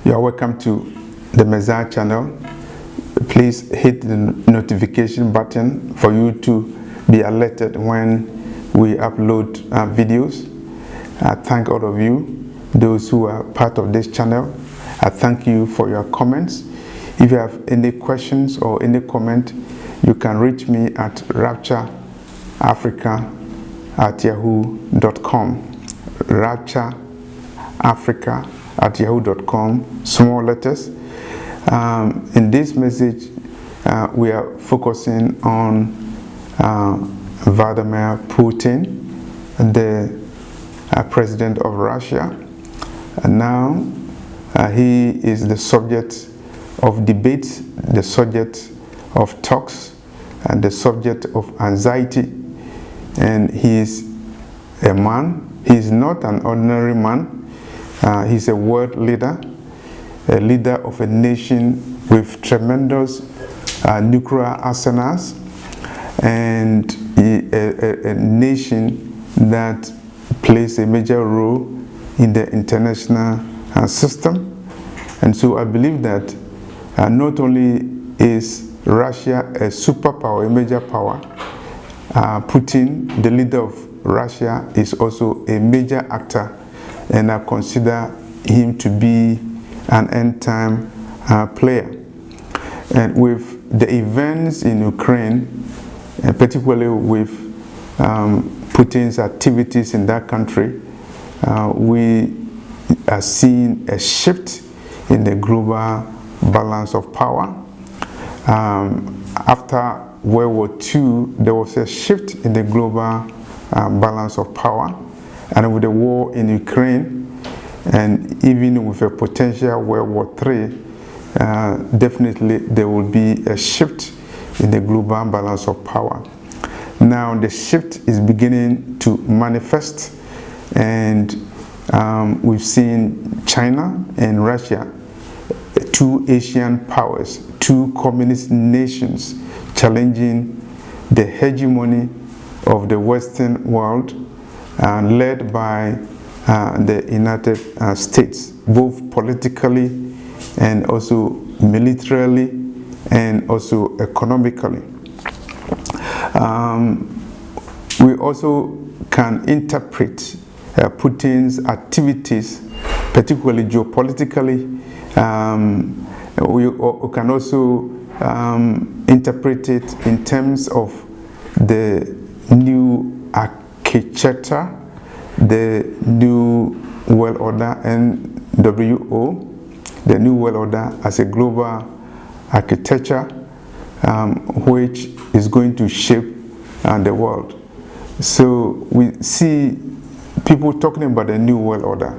You are welcome to the Messiah channel. Please hit the notification button for you to be alerted when we upload videos. I thank all of you, those who are part of this channel. I thank you for your comments. If you have any questions or any comment, you can reach me at raptureafrica@yahoo.com. raptureafrica@yahoo.com, small letters. In this message, we are focusing on Vladimir Putin, the president of Russia. And now he is the subject of debates, the subject of talks, and the subject of anxiety. And he is a man. He is not an ordinary man. He's a world leader, a leader of a nation with tremendous nuclear arsenals, and a nation that plays a major role in the international system. And so I believe that not only is Russia a superpower, a major power, Putin, the leader of Russia, is also a major actor, and I consider him to be an end-time player. And with the events in Ukraine, and particularly with Putin's activities in that country, we are seeing a shift in the global balance of power. After World War II, there was a shift in the global balance of power, and with the war in Ukraine, and even with a potential World War III, definitely there will be a shift in the global balance of power. Now the shift is beginning to manifest, and we've seen China and Russia, two Asian powers, two communist nations, challenging the hegemony of the Western world, led by the United States, both politically and also militarily and also economically. We also can interpret Putin's activities, particularly geopolitically. We can also interpret it in terms of the new architecture, the new world order, NWO, the new world order as a global architecture, which is going to shape the world. So we see people talking about the new world order.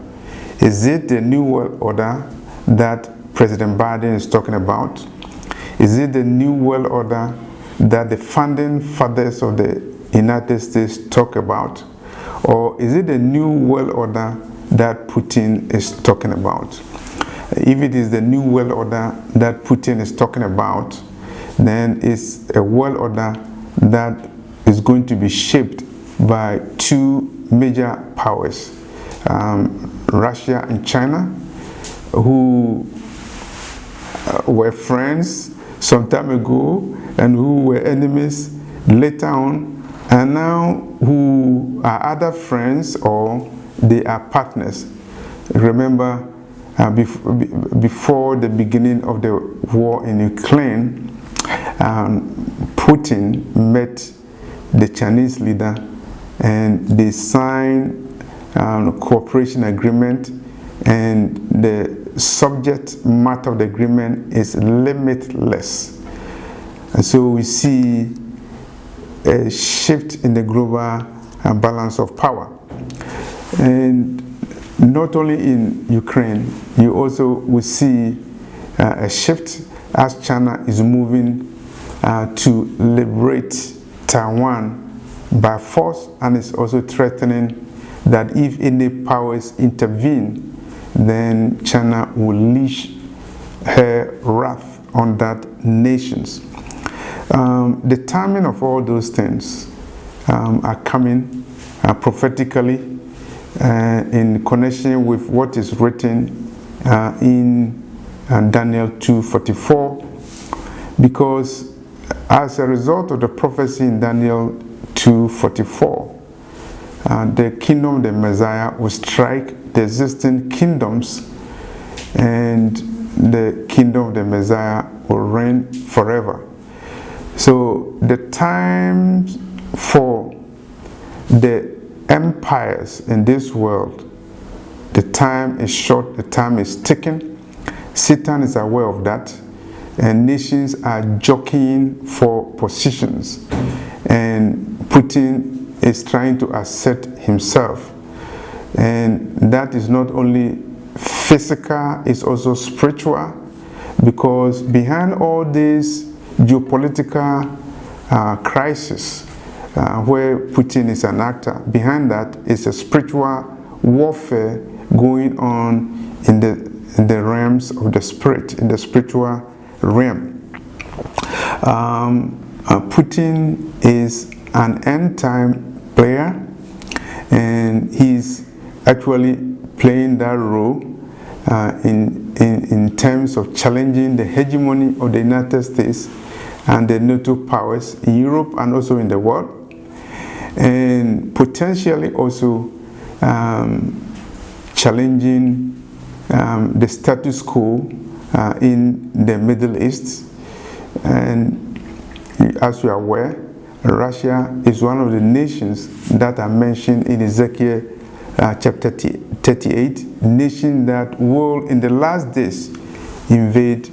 Is it the new world order that President Biden is talking about? Is it the new world order that the founding fathers of the United States talk about? Or is it the new world order that Putin is talking about? If it is the new world order that Putin is talking about, then it's a world order that is going to be shaped by two major powers, Russia and China, who were friends some time ago and who were enemies later on, and now who are either friends or they are partners. Remember, before the beginning of the war in Ukraine, Putin met the Chinese leader and they signed a cooperation agreement, and the subject matter of the agreement is limitless. And so we see a shift in the global balance of power. And not only in Ukraine, you also will see a shift as China is moving to liberate Taiwan by force, and is also threatening that if any powers intervene, then China will unleash her wrath on that nations. The timing of all those things are coming prophetically in connection with what is written in Daniel 2:44, because as a result of the prophecy in Daniel 2:44, the kingdom of the Messiah will strike the existing kingdoms, and the kingdom of the Messiah will reign forever. So the time for the empires in this world, the time is short, the time is ticking. Satan is aware of that, and nations are jockeying for positions, and Putin is trying to assert himself. And that is not only physical, it's also spiritual, because behind all this geopolitical crisis, where Putin is an actor, behind that is a spiritual warfare going on in the realms of the spirit, in the spiritual realm. Putin is an end-time player, and he's actually playing that role in terms of challenging the hegemony of the United States and the NATO powers in Europe and also in the world, and potentially also challenging the status quo in the Middle East. And as you are aware, Russia is one of the nations that are mentioned in Ezekiel chapter 38, nation that will in the last days invade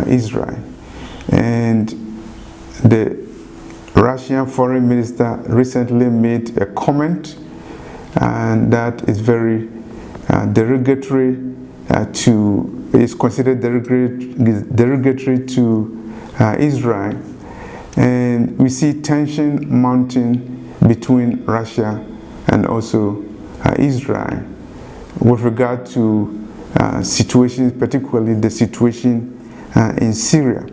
Israel. And the Russian foreign minister recently made a comment, and that is very derogatory is considered derogatory to Israel. And we see tension mounting between Russia and also Israel with regard to situations, particularly the situation in Syria.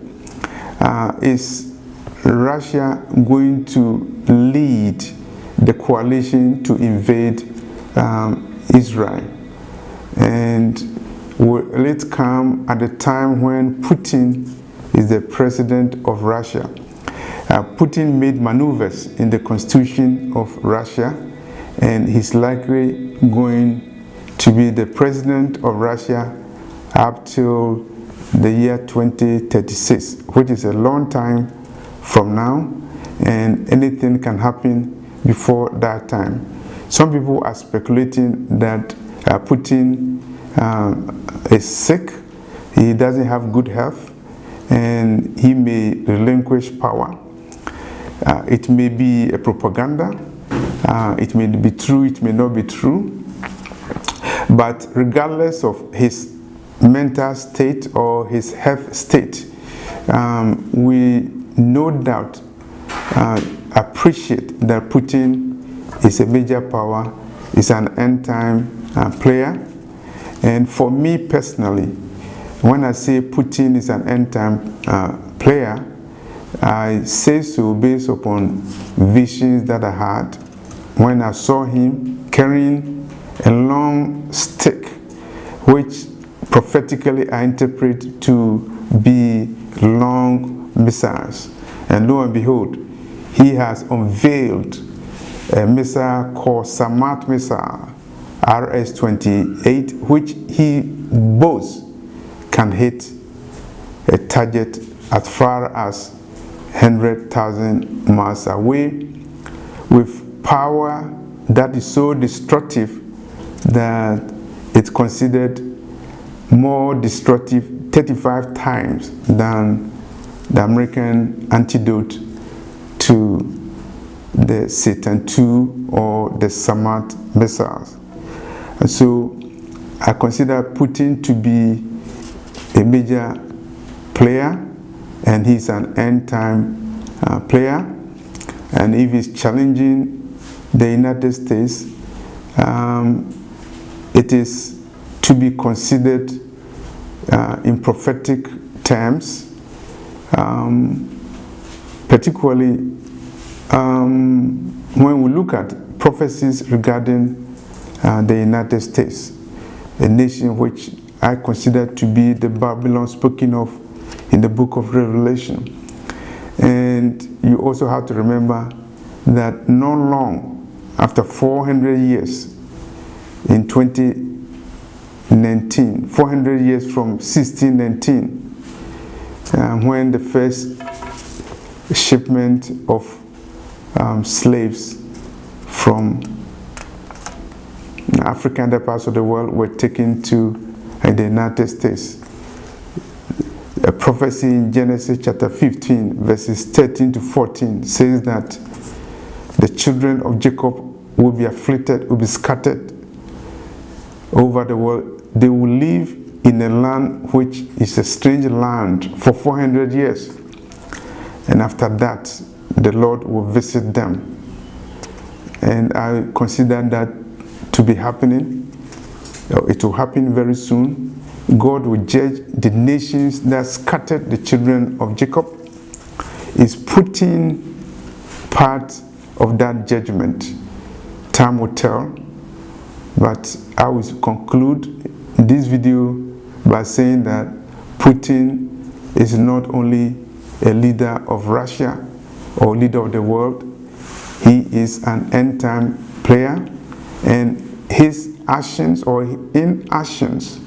Is Russia going to lead the coalition to invade Israel? And will it come at a time when Putin is the president of Russia? Putin made maneuvers in the constitution of Russia, and he's likely going to be the president of Russia up till the year 2036, which is a long time from now, and anything can happen before that time. Some people are speculating that Putin is sick, he doesn't have good health, and he may relinquish power. It may be a propaganda, it may be true, it may not be true, but regardless of his mental state or his health state, we no doubt appreciate that Putin is a major power, is an end-time player. And for me personally, when I say Putin is an end-time player, I say so based upon visions that I had when I saw him carrying a long stick, which prophetically I interpret to be long missiles. And lo and behold, he has unveiled a missile called Samad missile RS-28, which he boasts can hit a target as far as 100,000 miles away, with power that is so destructive that it's considered more destructive 35 times than the American antidote to the Satan II or the Samad missiles. And so I consider Putin to be a major player, and he's an end-time player. And if he's challenging the United States, it is to be considered in prophetic terms, particularly when we look at prophecies regarding the United States, a nation which I consider to be the Babylon spoken of in the book of Revelation. And you also have to remember that not long after 400 years, in 2019, 400 years from 1619, when the first shipment of slaves from Africa and other parts of the world were taken to the United States. A prophecy in Genesis chapter 15, verses 13 to 14 says that the children of Jacob will be afflicted, will be scattered over the world. They will live in a land which is a strange land for 400 years. And after that, the Lord will visit them. And I consider that to be happening. It will happen very soon. God will judge the nations that scattered the children of Jacob. Is putting part of that judgment. Time will tell. But I will conclude this video by saying that Putin is not only a leader of Russia or leader of the world, he is an end-time player, and his actions or inactions,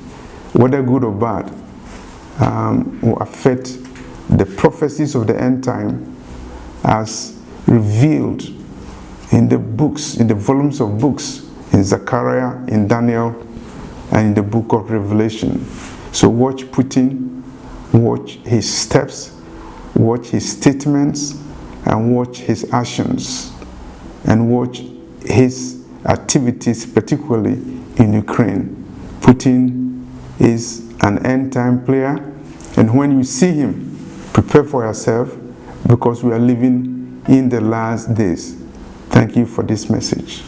whether good or bad, will affect the prophecies of the end time as revealed in the books, in the volumes of books, in Zechariah, in Daniel, and in the book of Revelation. So watch Putin, watch his steps, watch his statements, and watch his actions, and watch his activities, particularly in Ukraine. Putin is an end-time player, and when you see him, prepare for yourself, because we are living in the last days. Thank you for this message.